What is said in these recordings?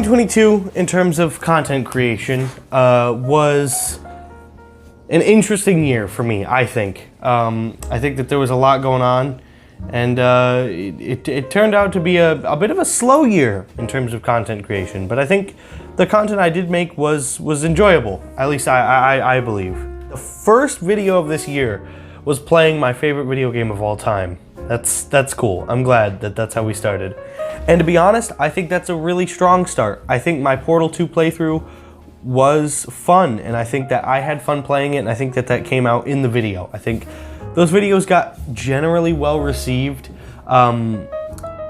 2022, in terms of content creation, was an interesting year for me, I think. I think that there was a lot going on, and it turned out to be a bit of a slow year in terms of content creation, but I think the content I did make was enjoyable, at least I believe. The first video of this year was playing my favorite video game of all time. That's cool. I'm glad that that's how we started. And to be honest, I think that's a really strong start. I think my Portal 2 playthrough was fun, and I think that I had fun playing it, and I think that that came out in the video. I think those videos got generally well received, and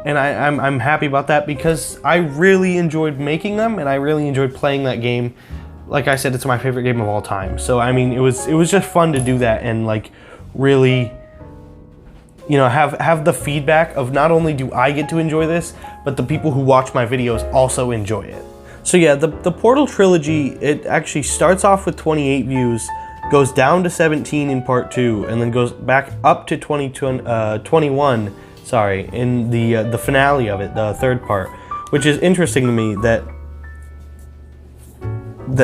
I'm happy about that because I really enjoyed making them, and I really enjoyed playing that game. Like I said, it's my favorite game of all time. So I mean, it was just fun to do that and like really, you know, have the feedback of not only do I get to enjoy this, but the people who watch my videos also enjoy it. So yeah, the Portal trilogy, it actually starts off with 28 views, goes down to 17 in part 2, and then goes back up to 21, sorry, in the finale of it, the third part, which is interesting to me that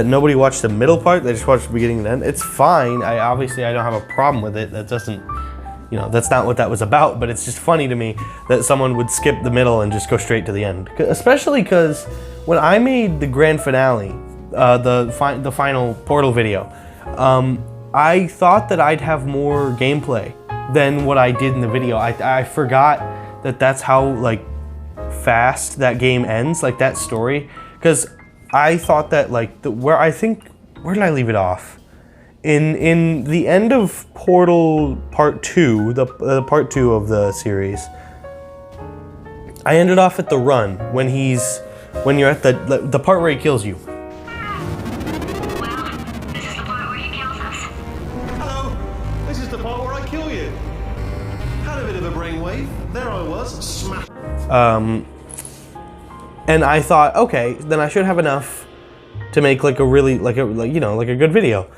nobody watched the middle part, they just watched the beginning and end. It's fine, obviously I don't have a problem with it, that doesn't, you know, that's not what that was about, but it's just funny to me that someone would skip the middle and just go straight to the end. Especially because when I made the grand finale, the final Portal video, I thought that I'd have more gameplay than what I did in the video. I forgot that that's how like fast that game ends, like that story, because I thought that like where did I leave it off? In the end of Portal Part 2, the Part 2 of the series, I ended off at the run when you're at the part where he kills you. Well, this is the part where he kills us. Hello, this is the part where I kill you. Had a bit of a brainwave. There I was, smash. And I thought, okay, then I should have enough to make like a really like a good video.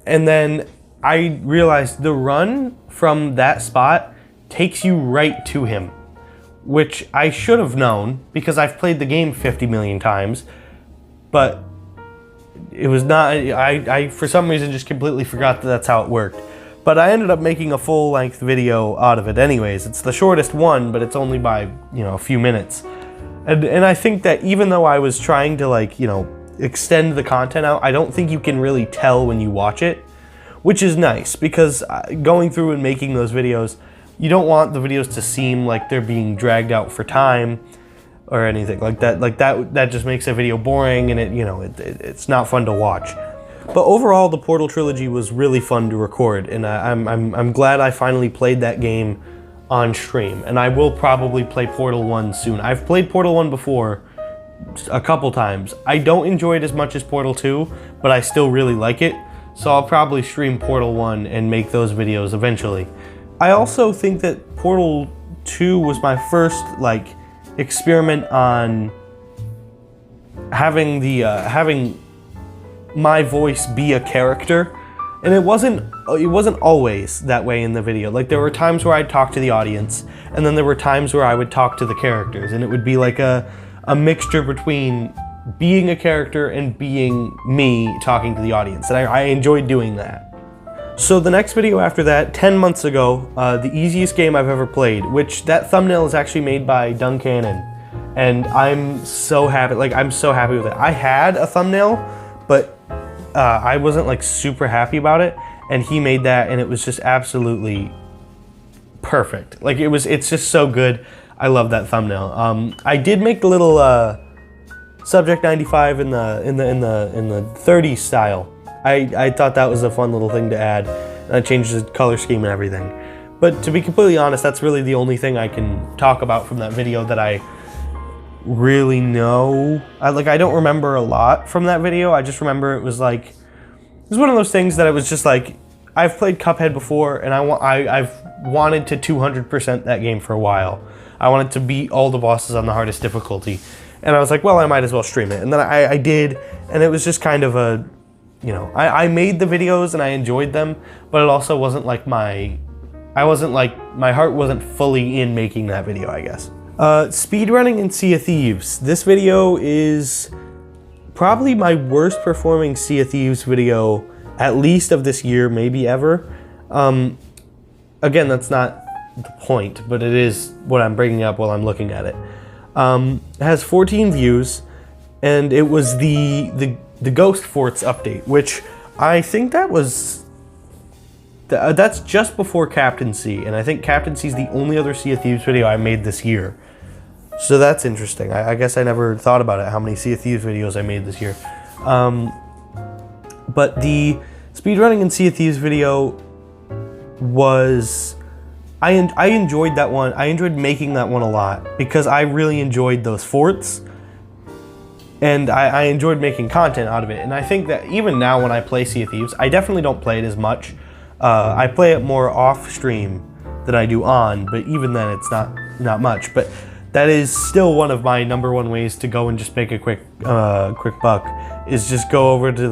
And then I realized the run from that spot takes you right to him, which I should have known because I've played the game 50 million times, but it was not, I for some reason just completely forgot that that's how it worked. But I ended up making a full-length video out of it anyways. It's the shortest one, but it's only by, you know, a few minutes. And I think that even though I was trying to like, you know, extend the content out, I don't think you can really tell when you watch it, which is nice because going through and making those videos, you don't want the videos to seem like they're being dragged out for time or anything like that. Like that just makes a video boring, and it's not fun to watch. But overall, the Portal trilogy was really fun to record, and I'm glad I finally played that game on stream, and I will probably play Portal 1 soon. I've played Portal 1 before a couple times. I don't enjoy it as much as Portal 2, but I still really like it, so I'll probably stream Portal 1 and make those videos eventually. I also think that Portal 2 was my first like experiment on having my voice be a character, and it wasn't always that way in the video. Like there were times where I'd talk to the audience, and then there were times where I would talk to the characters, and it would be like a mixture between being a character and being me talking to the audience, and I enjoyed doing that. So the next video after that, 10 months ago, the easiest game I've ever played, which that thumbnail is actually made by Duncannon, and I'm so happy, I'm so happy with it. I had a thumbnail, but I wasn't like super happy about it, and he made that, and it was just absolutely perfect. Like it's just so good. I love that thumbnail. I did make the little Subject 95 in the 30s style. I thought that was a fun little thing to add. And I changed the color scheme and everything. But to be completely honest, that's really the only thing I can talk about from that video that I really know. I don't remember a lot from that video. I just remember it was one of those things that it was just like, I've played Cuphead before, and I've wanted to 200% that game for a while. I wanted to beat all the bosses on the hardest difficulty. And I was like, well, I might as well stream it. And then I did, and it was just kind of a, you know, I made the videos and I enjoyed them, but it also wasn't like my heart wasn't fully in making that video, I guess. Speedrunning in Sea of Thieves. This video is probably my worst performing Sea of Thieves video, at least of this year, maybe ever. Again, that's not the point, but it is what I'm bringing up while I'm looking at it. It has 14 views, and it was the Ghost Forts update, which I think that was... that's just before Captaincy, and I think Captaincy is the only other Sea of Thieves video I made this year. So that's interesting. I guess I never thought about it, how many Sea of Thieves videos I made this year. But the speedrunning in Sea of Thieves video was... I enjoyed that one. I enjoyed making that one a lot because I really enjoyed those forts. And I enjoyed making content out of it. And I think that even now when I play Sea of Thieves, I definitely don't play it as much. I play it more off stream than I do on, but even then it's not much. But that is still one of my #1 ways to go and just make a quick buck, is just go over to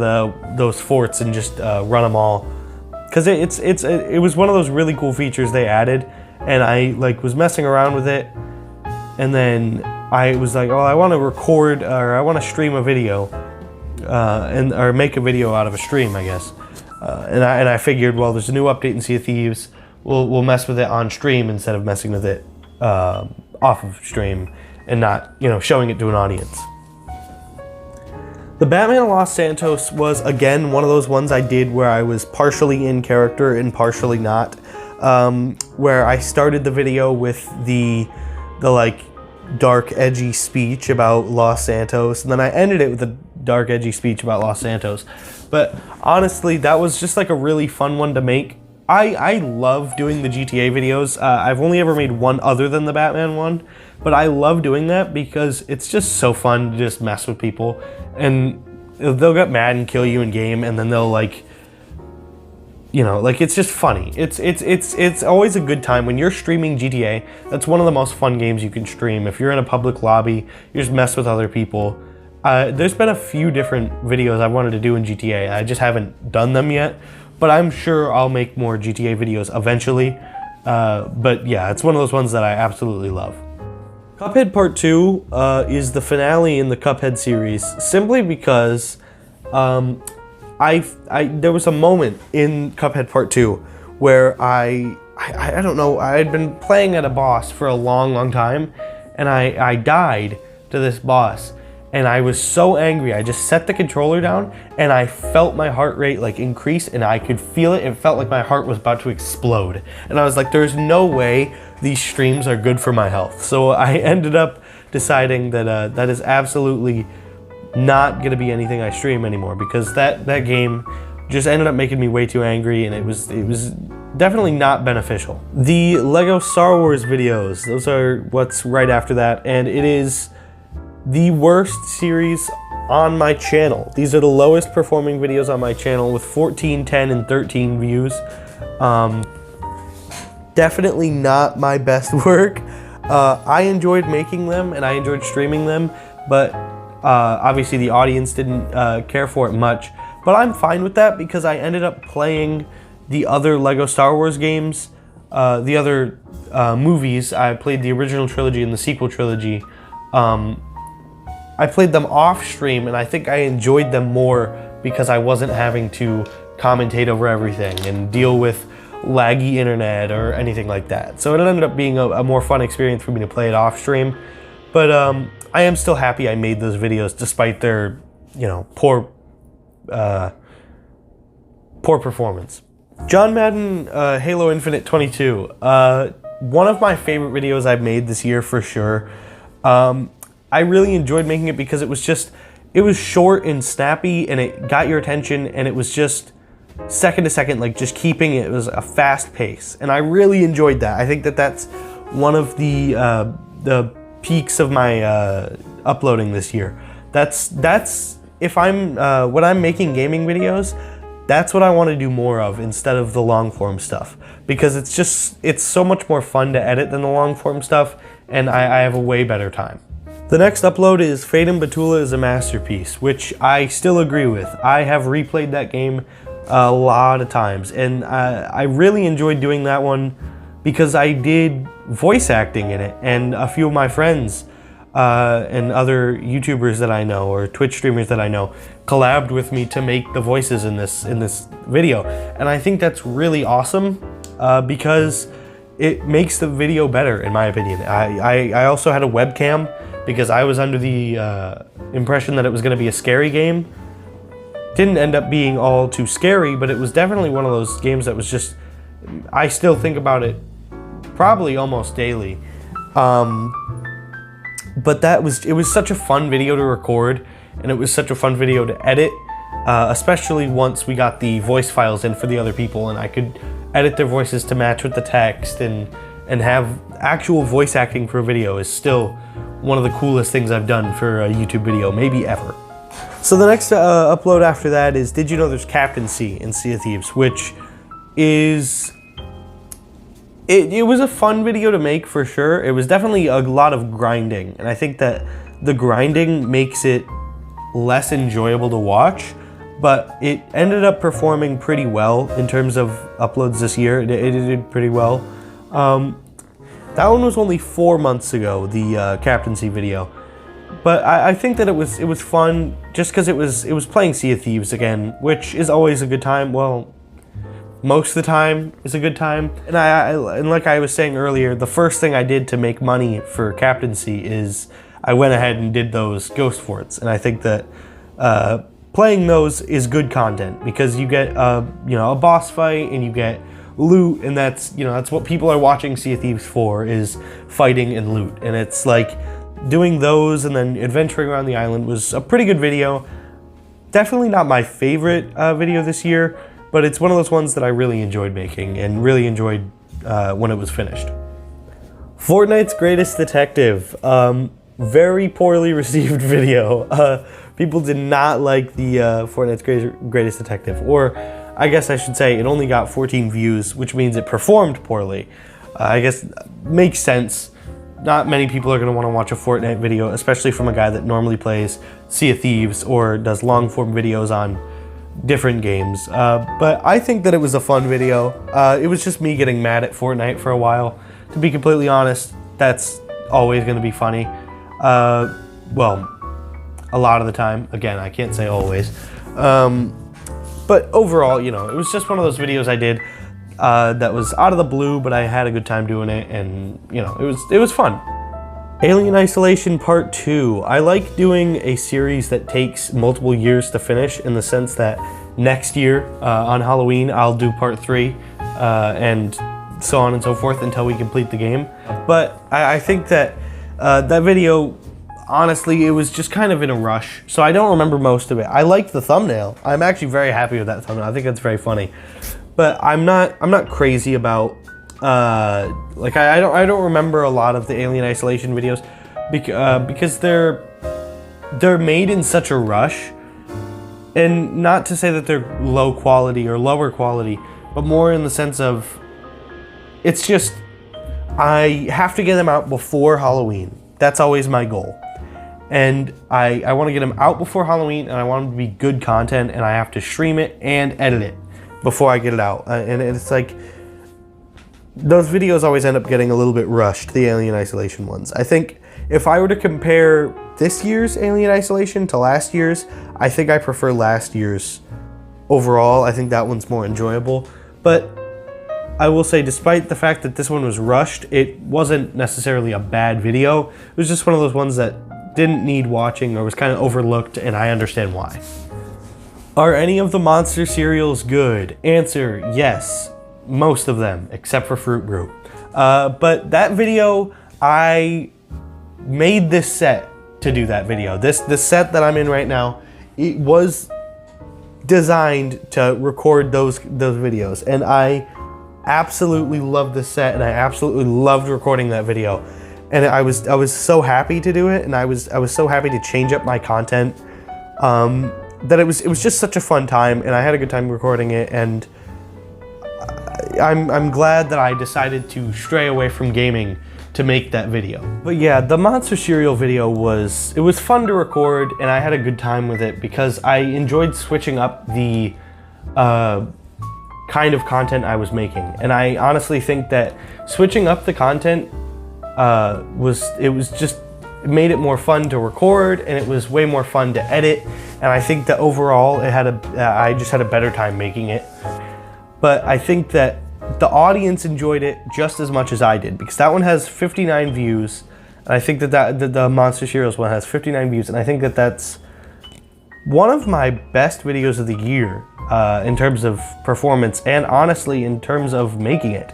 those forts and just run them all. Because it was one of those really cool features they added, and I was messing around with it, and then I was like, oh, I want to record, or I want to stream a video, or make a video out of a stream, I guess. And I figured, well, there's a new update in Sea of Thieves. We'll mess with it on stream instead of messing with it off of stream and not, showing it to an audience. The Batman of Los Santos was, again, one of those ones I did where I was partially in character and partially not. Where I started the video with the dark, edgy speech about Los Santos, and then I ended it with a dark, edgy speech about Los Santos. But honestly, that was just a really fun one to make. I love doing the GTA videos. I've only ever made one other than the Batman one, but I love doing that because it's just so fun to just mess with people, and they'll get mad and kill you in game, and then they'll it's just funny. It's always a good time when you're streaming GTA. That's one of the most fun games you can stream. If you're in a public lobby, you just mess with other people. There's been a few different videos I wanted to do in GTA. I just haven't done them yet, but I'm sure I'll make more GTA videos eventually. But yeah, it's one of those ones that I absolutely love. Cuphead Part 2 is the finale in the Cuphead series, simply because there was a moment in Cuphead Part 2 where I don't know, I had been playing at a boss for a long time, and I died to this boss, and I was so angry. I just set the controller down, and I felt my heart rate increase, and I could feel it. It felt like my heart was about to explode, and I was like, there's no way these streams are good for my health. So I ended up deciding that that is absolutely not gonna be anything I stream anymore, because that game just ended up making me way too angry, and it was definitely not beneficial. The Lego Star Wars videos, those are what's right after that, and it is the worst series on my channel. These are the lowest performing videos on my channel with 14, 10, and 13 views. Definitely not my best work. I enjoyed making them and I enjoyed streaming them, but obviously the audience didn't care for it much. But I'm fine with that because I ended up playing the other Lego Star Wars games, the other movies. I played the original trilogy and the sequel trilogy. I played them off stream, and I think I enjoyed them more because I wasn't having to commentate over everything and deal with laggy internet or anything like that. So it ended up being a more fun experience for me to play it off stream. But I am still happy I made those videos despite their, poor performance. John Madden Halo Infinite 22. One of my favorite videos I've made this year for sure. I really enjoyed making it because it was short and snappy, and it got your attention, and it was just second to second, just keeping it. It was a fast pace, and I really enjoyed that. I think that's one of the peaks of my uploading this year. That's if I'm when I'm making gaming videos, that's what I want to do more of instead of the long form stuff, because it's so much more fun to edit than the long form stuff, and I have a way better time. The next upload is Fate and Batula is a masterpiece, which I still agree with. I have replayed that game a lot of times, and I really enjoyed doing that one because I did voice acting in it, and a few of my friends and other YouTubers that I know or Twitch streamers that I know collabed with me to make the voices in this video, and I think that's really awesome because it makes the video better, in my opinion. I also had a webcam because I was under the impression that it was going to be a scary game. Didn't end up being all too scary, but it was definitely one of those games that was just, I still think about it probably almost daily. But it was such a fun video to record, and it was such a fun video to edit, especially once we got the voice files in for the other people, and I could edit their voices to match with the text, and have actual voice acting for a video is still one of the coolest things I've done for a YouTube video, maybe ever. So the next upload after that is, did you know there's captaincy in Sea of Thieves, which is... It was a fun video to make for sure. It was definitely a lot of grinding, and I think that the grinding makes it less enjoyable to watch, but it ended up performing pretty well in terms of uploads this year. It did pretty well. That one was only 4 months ago, the captaincy video, but I think that it was fun just because it was playing Sea of Thieves again, which is always a good time. Well, most of the time is a good time. And like I was saying earlier, the first thing I did to make money for captaincy is I went ahead and did those ghost forts. And I think that playing those is good content because you get a boss fight and you get loot, and that's what people are watching Sea of Thieves for, is fighting and loot. And it's like doing those and then adventuring around the island was a pretty good video. Definitely not my favorite video this year, but it's one of those ones that I really enjoyed making and really enjoyed when it was finished. Fortnite's Greatest Detective. Very poorly received video. People did not like the Fortnite's Greatest Detective, or I guess I should say it only got 14 views, which means it performed poorly. I guess makes sense. Not many people are going to want to watch a Fortnite video, especially from a guy that normally plays Sea of Thieves or does long form videos on different games, but I think that it was a fun video. It was just me getting mad at Fortnite for a while. To be completely honest, that's always going to be funny. Well, a lot of the time. Again, I can't say always. But overall, it was just one of those videos I did that was out of the blue, but I had a good time doing it, and it was fun. Alien Isolation Part 2. I like doing a series that takes multiple years to finish, in the sense that next year on Halloween I'll do Part 3 and so on and so forth until we complete the game. But I think that that video, honestly, it was just kind of in a rush, so I don't remember most of it. I liked the thumbnail. I'm actually very happy with that thumbnail. I think that's very funny. But I'm not crazy about like I don't remember a lot of the Alien Isolation videos because they're made in such a rush, and not to say that they're low quality or lower quality, but more in the sense of it's just I have to get them out before Halloween. That's always my goal, and I want to get them out before Halloween, and I want them to be good content, and I have to stream it and edit it before I get it out, and it's like those videos always end up getting a little bit rushed, the Alien Isolation ones. I think if I were to compare this year's Alien Isolation to last year's, I think I prefer last year's overall. I think that one's more enjoyable. But I will say, despite the fact that this one was rushed, it wasn't necessarily a bad video. It was just one of those ones that didn't need watching or was kind of overlooked, and I understand why. Are any of the monster cereals good? Answer, yes. Most of them, except for Fruit Brew. But that video, I made this set to do that video. This set that I'm in right now, it was designed to record those videos, and I absolutely loved this set, and I absolutely loved recording that video. And I was so happy to do it, and I was so happy to change up my content. That it was just such a fun time, and I had a good time recording it, and I'm glad that I decided to stray away from gaming to make that video. But yeah, the monster cereal video was fun to record, and I had a good time with it because I enjoyed switching up the kind of content I was making. And I honestly think that switching up the content it made it more fun to record, and it was way more fun to edit. And I think that overall I just had a better time making it. But I think that the audience enjoyed it just as much as I did, because that one has 59 views. And I think that the Monster Cereals one has 59 views, and I think that that's one of my best videos of the year in terms of performance, and honestly in terms of making it.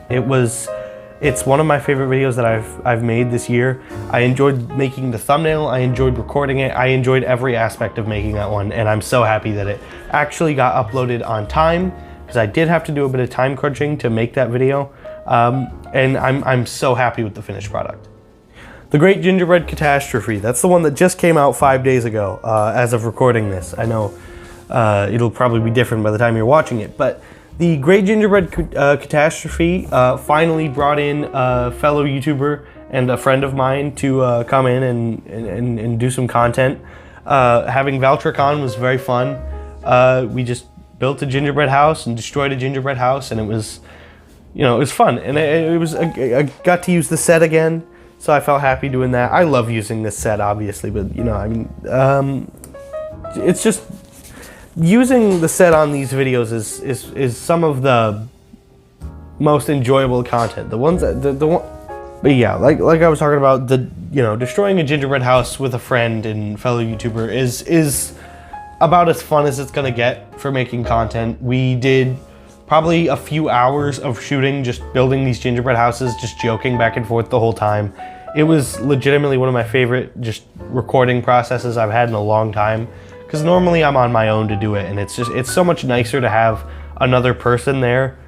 It's one of my favorite videos that I've made this year. I enjoyed making the thumbnail, I enjoyed recording it, I enjoyed every aspect of making that one, and I'm so happy that it actually got uploaded on time, because I did have to do a bit of time crunching to make that video, and I'm so happy with the finished product. The Great Gingerbread Catastrophe, that's the one that just came out 5 days ago as of recording this. I know it'll probably be different by the time you're watching it, but the Great Gingerbread Catastrophe finally brought in a fellow YouTuber and a friend of mine to come in and do some content. Having Valtricon was very fun. We just built a gingerbread house and destroyed a gingerbread house, and it was, it was fun. And I got to use the set again. So I felt happy doing that. I love using this set, obviously, but it's just using the set on these videos is some of the most enjoyable content. The ones that but yeah, like I was talking about, destroying a gingerbread house with a friend and fellow YouTuber is about as fun as it's gonna get for making content. We did probably a few hours of shooting, just building these gingerbread houses, just joking back and forth the whole time. It was legitimately one of my favorite just recording processes I've had in a long time, because normally I'm on my own to do it, and it's so much nicer to have another person there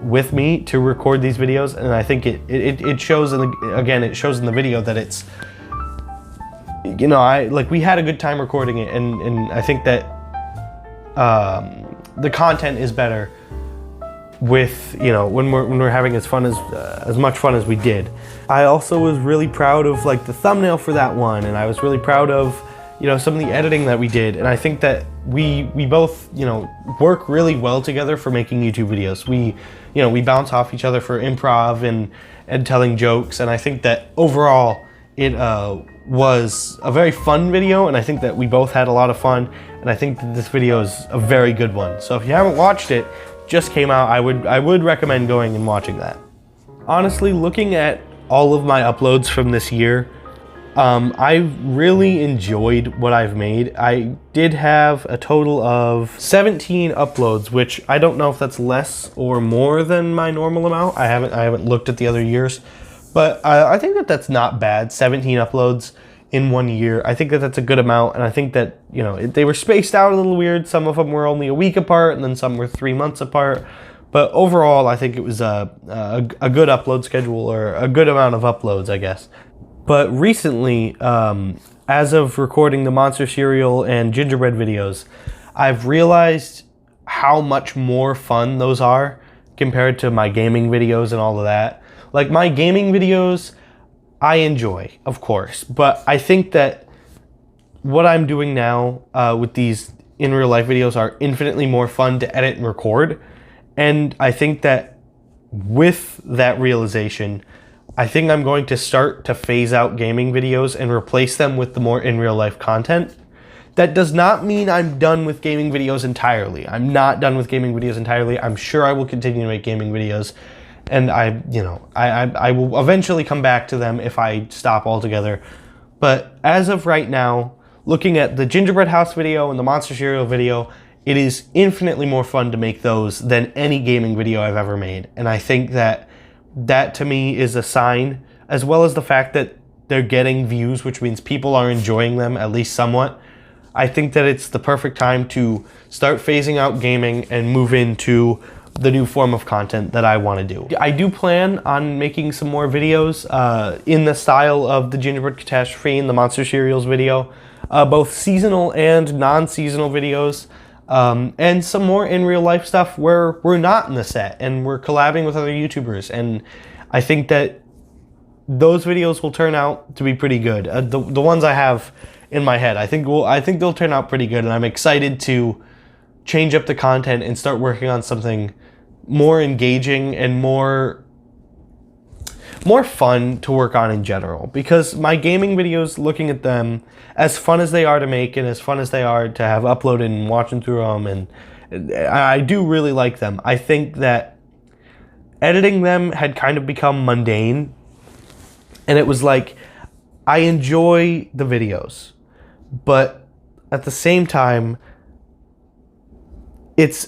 with me to record these videos. And I think it shows it shows in the video that it's, we had a good time recording it, and I think that the content is better with when we're having as much fun as we did. I also was really proud of the thumbnail for that one, and I was really proud of some of the editing that we did. And I think that we both work really well together for making YouTube videos. We bounce off each other for improv and telling jokes, and I think that overall it was a very fun video, and I think that we both had a lot of fun, and I think that this video is a very good one. So if you haven't watched it, just came out, I would recommend going and watching that. Honestly, looking at all of my uploads from this year, I really enjoyed what I've made. I did have a total of 17 uploads, which I don't know if that's less or more than my normal amount. I haven't looked at the other years, but I think that that's not bad. 17 uploads in 1 year. I think that that's a good amount, and I think that they were spaced out a little weird. Some of them were only a week apart, and then some were 3 months apart. But overall, I think it was a good upload schedule, or a good amount of uploads, I guess. But recently, as of recording the Monster Cereal and Gingerbread videos, I've realized how much more fun those are compared to my gaming videos and all of that. Like, my gaming videos, I enjoy, of course, but I think that what I'm doing now with these in real life videos are infinitely more fun to edit and record. And I think that with that realization, I think I'm going to start to phase out gaming videos and replace them with the more in real life content. That does not mean I'm done with gaming videos entirely. I'm not done with gaming videos entirely. I'm sure I will continue to make gaming videos, and I will eventually come back to them if I stop altogether. But as of right now, looking at the Gingerbread House video and the Monster Cereal video, it is infinitely more fun to make those than any gaming video I've ever made. And I think that that to me is a sign, as well as the fact that they're getting views, which means people are enjoying them at least somewhat. I think that it's the perfect time to start phasing out gaming and move into the new form of content that I want to do. I do plan on making some more videos in the style of the Gingerbread Catastrophe and the Monster Cereals video, both seasonal and non-seasonal videos. And some more in real life stuff where we're not in the set and we're collabing with other YouTubers. And I think that those videos will turn out to be pretty good. The ones I have in my head, I think they'll turn out pretty good. And I'm excited to change up the content and start working on something more engaging and more fun to work on in general, because my gaming videos, looking at them, as fun as they are to make and as fun as they are to have uploaded and watching through them, and I do really like them. I think that editing them had kind of become mundane, and it was like, I enjoy the videos, but at the same time,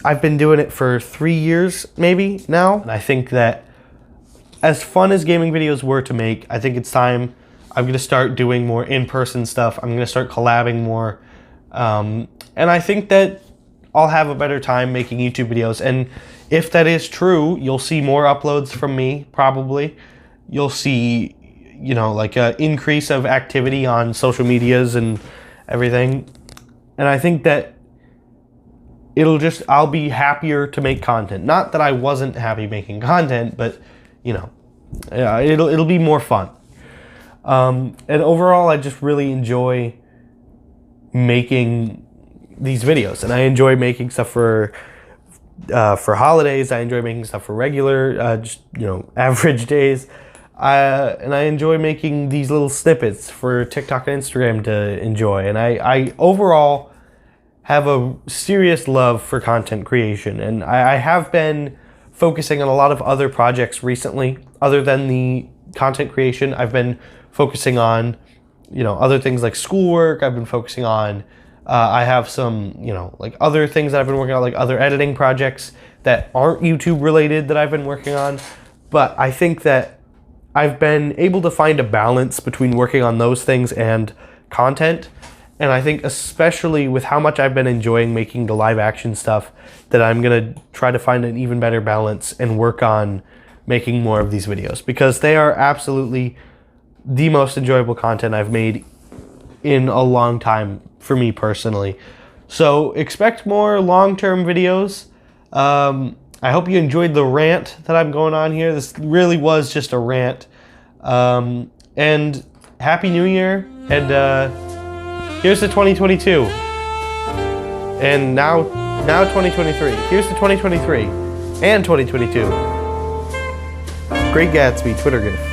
I've been doing it for 3 years maybe now, and I think that as fun as gaming videos were to make, I think it's time I'm going to start doing more in-person stuff. I'm going to start collabing more. And I think that I'll have a better time making YouTube videos. And if that is true, you'll see more uploads from me, probably. You'll see, you know, like an increase of activity on social medias and everything. And I think that I'll be happier to make content. Not that I wasn't happy making content, but you know, it'll be more fun. And overall, I just really enjoy making these videos, and I enjoy making stuff for holidays. I enjoy making stuff for regular, just, you know, average days. And I enjoy making these little snippets for TikTok and Instagram to enjoy. And I overall have a serious love for content creation, and I have been focusing on a lot of other projects recently. Other than the content creation, I've been focusing on, you know, other things like schoolwork. I've been focusing on, I have some, you know, like other things that I've been working on, like other editing projects that aren't YouTube related that I've been working on. But I think that I've been able to find a balance between working on those things and content. And I think especially with how much I've been enjoying making the live action stuff, that I'm going to try to find an even better balance and work on making more of these videos, because they are absolutely the most enjoyable content I've made in a long time for me personally. So expect more long-term videos. I hope you enjoyed the rant that I'm going on here. This really was just a rant. And Happy New Year. And here's the 2022. And now 2023. Here's the 2023 and 2022. Great Gatsby Twitter gif.